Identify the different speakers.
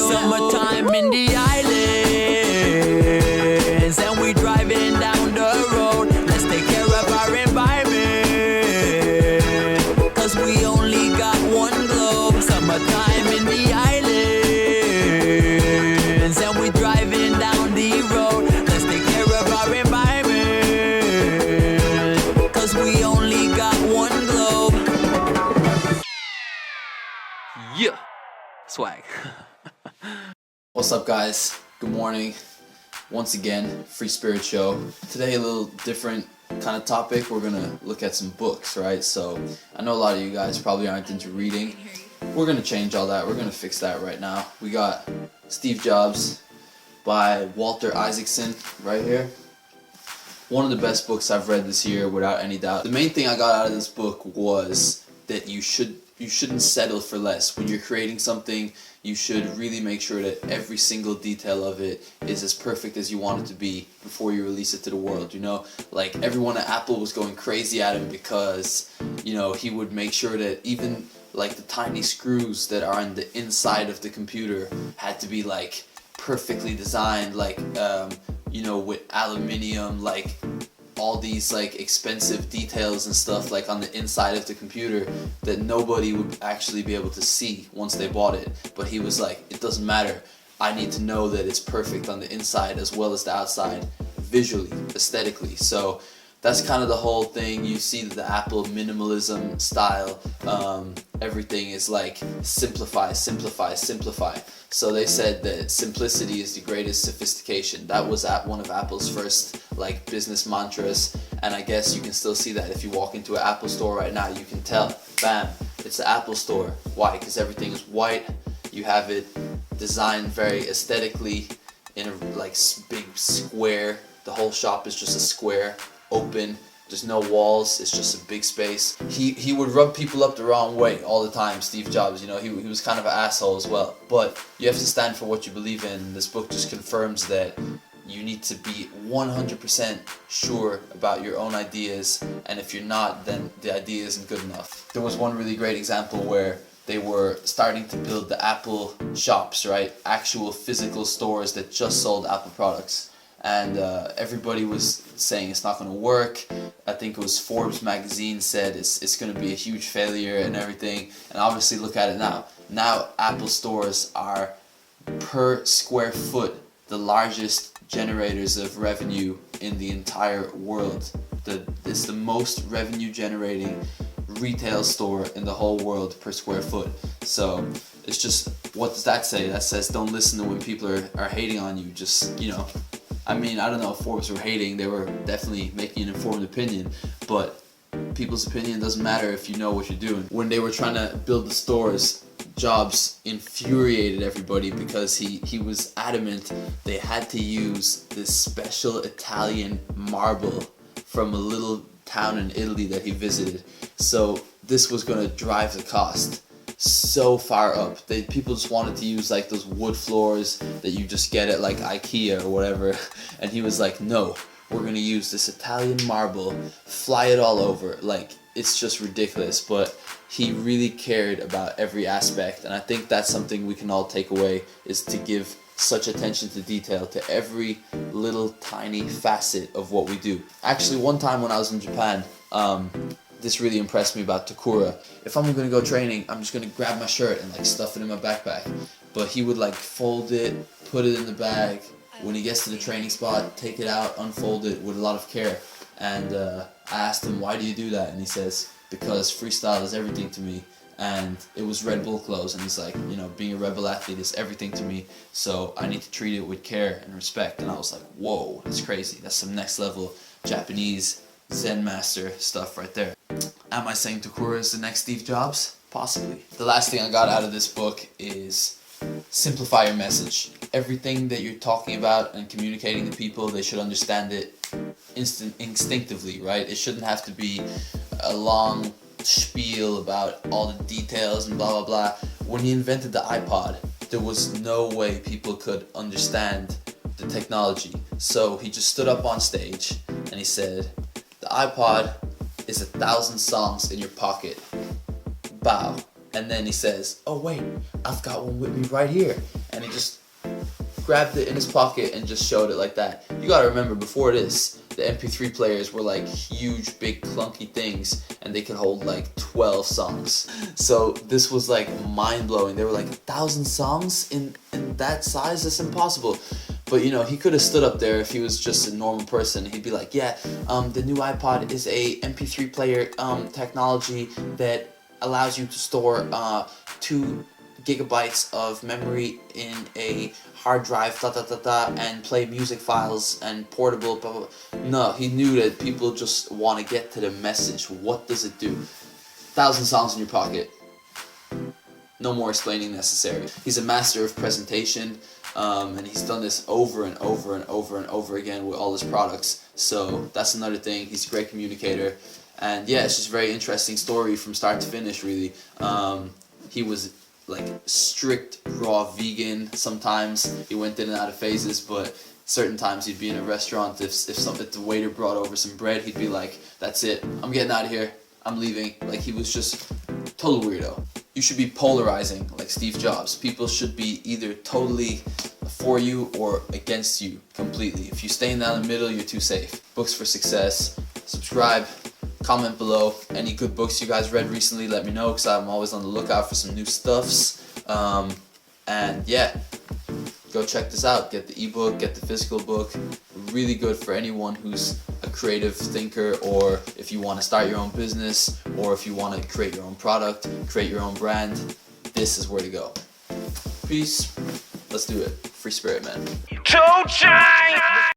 Speaker 1: Summertime in the islands, and we driving down the road. Let's take care of our environment, cause we only got one globe. Summertime in the islands, and we driving down the road. Let's take care of our environment, cause we only got one globe. Yeah, swag.
Speaker 2: What's up, guys? Good morning. Once again, Free Spirit Show. Today a little different kind of topic. We're gonna look at some books, right? So I know a lot of you guys probably aren't into reading. We're gonna change all that. We're gonna fix that right now. We got Steve Jobs by Walter Isaacson right here. One of the best books I've read this year, without any doubt. The main thing I got out of this book was that you shouldn't settle for less. When you're creating something, you should really make sure that every single detail of it is as perfect as you want it to be before you release it to the world. You know, like everyone at Apple was going crazy at him because, you know, he would make sure that even like the tiny screws that are on the inside of the computer had to be like perfectly designed, like you know, with aluminium, like all these like expensive details and stuff like on the inside of the computer that nobody would actually be able to see once they bought it. But he was like, it doesn't matter, I need to know that it's perfect on the inside as well as the outside, visually, aesthetically. So that's kind of the whole thing. You see the Apple minimalism style, everything is like simplify, simplify, simplify. So they said that simplicity is the greatest sophistication. That was at one of Apple's first like business mantras, and I guess you can still see that if you walk into an Apple store right now. You can tell, bam, it's the Apple store. Why? Because everything is white. You have it designed very aesthetically in a like big square. The whole shop is just a square, open. There's no walls, it's just a big space. He would rub people up the wrong way all the time, Steve Jobs. You know, he was kind of an asshole as well. But you have to stand for what you believe in. And this book just confirms that you need to be 100% sure about your own ideas. And if you're not, then the idea isn't good enough. There was one really great example where they were starting to build the Apple shops, right? Actual physical stores that just sold Apple products. And everybody was saying it's not going to work. I think it was Forbes magazine said it's going to be a huge failure and everything. And obviously look at it now. Now Apple stores are per square foot the largest generators of revenue in the entire world. It's the most revenue generating retail store in the whole world per square foot. So it's just, what does that say? That says don't listen to when people are hating on you. Just, you know, I mean, I don't know if Forbes were hating, they were definitely making an informed opinion, but people's opinion doesn't matter if you know what you're doing. When they were trying to build the stores, Jobs infuriated everybody because he was adamant they had to use this special Italian marble from a little town in Italy that he visited. So this was going to drive the cost so far up. People just wanted to use like those wood floors that you just get at like IKEA or whatever, and he was like, no, we're gonna use this Italian marble, fly it all over. Like, it's just ridiculous. But he really cared about every aspect, and I think that's something we can all take away, is to give such attention to detail to every little tiny facet of what we do. Actually, one time when I was in Japan, this really impressed me about Takura. If I'm gonna go training, I'm just gonna grab my shirt and like stuff it in my backpack. But he would like fold it, put it in the bag. When he gets to the training spot, take it out, unfold it with a lot of care. And I asked him, why do you do that? And he says, because freestyle is everything to me. And it was Red Bull clothes, and he's like, you know, being a rebel athlete is everything to me, so I need to treat it with care and respect. And I was like, whoa, that's crazy. That's some next level Japanese Zen master stuff right there. Am I saying Takura is the next Steve Jobs? Possibly. The last thing I got out of this book is simplify your message. Everything that you're talking about and communicating to people, they should understand it instinctively, right? It shouldn't have to be a long spiel about all the details and blah blah blah. When he invented the iPod, there was no way people could understand the technology. So he just stood up on stage and he said, the iPod is 1,000 songs in your pocket. Bow. And then he says, oh wait, I've got one with me right here. and he just grabbed it in his pocket and just showed it like that. You gotta remember, before this, the MP3 players were like huge, big, clunky things, and they could hold like 12 songs. So this was like mind-blowing. They were like 1,000 songs in that size? That's impossible. But you know, he could have stood up there if he was just a normal person. He'd be like, yeah, the new iPod is a MP3 player technology that allows you to store 2 gigabytes of memory in a hard drive, and play music files and portable, blah, blah, blah. No, he knew that people just want to get to the message. What does it do? 1,000 songs in your pocket. No more explaining necessary. He's a master of presentation, and he's done this over and over and over and over again with all his products. So that's another thing. He's a great communicator. And yeah, it's just a very interesting story from start to finish, really. He was like strict raw vegan. Sometimes he went in and out of phases, but certain times he'd be in a restaurant, if the waiter brought over some bread, he'd be like, that's it, I'm getting out of here, I'm leaving. Like, he was just total weirdo. You should be polarizing like Steve Jobs. People should be either totally for you or against you completely. If you stay down the middle, you're too safe. Books for Success. Subscribe. Comment below any good books you guys read recently. Let me know, because I'm always on the lookout for some new stuffs. And yeah, go check this out. Get the ebook, get the physical book. Really good for anyone who's a creative thinker, or if you want to start your own business, or if you want to create your own product, create your own brand. This is where to go. Peace. Let's do it. Free spirit, man.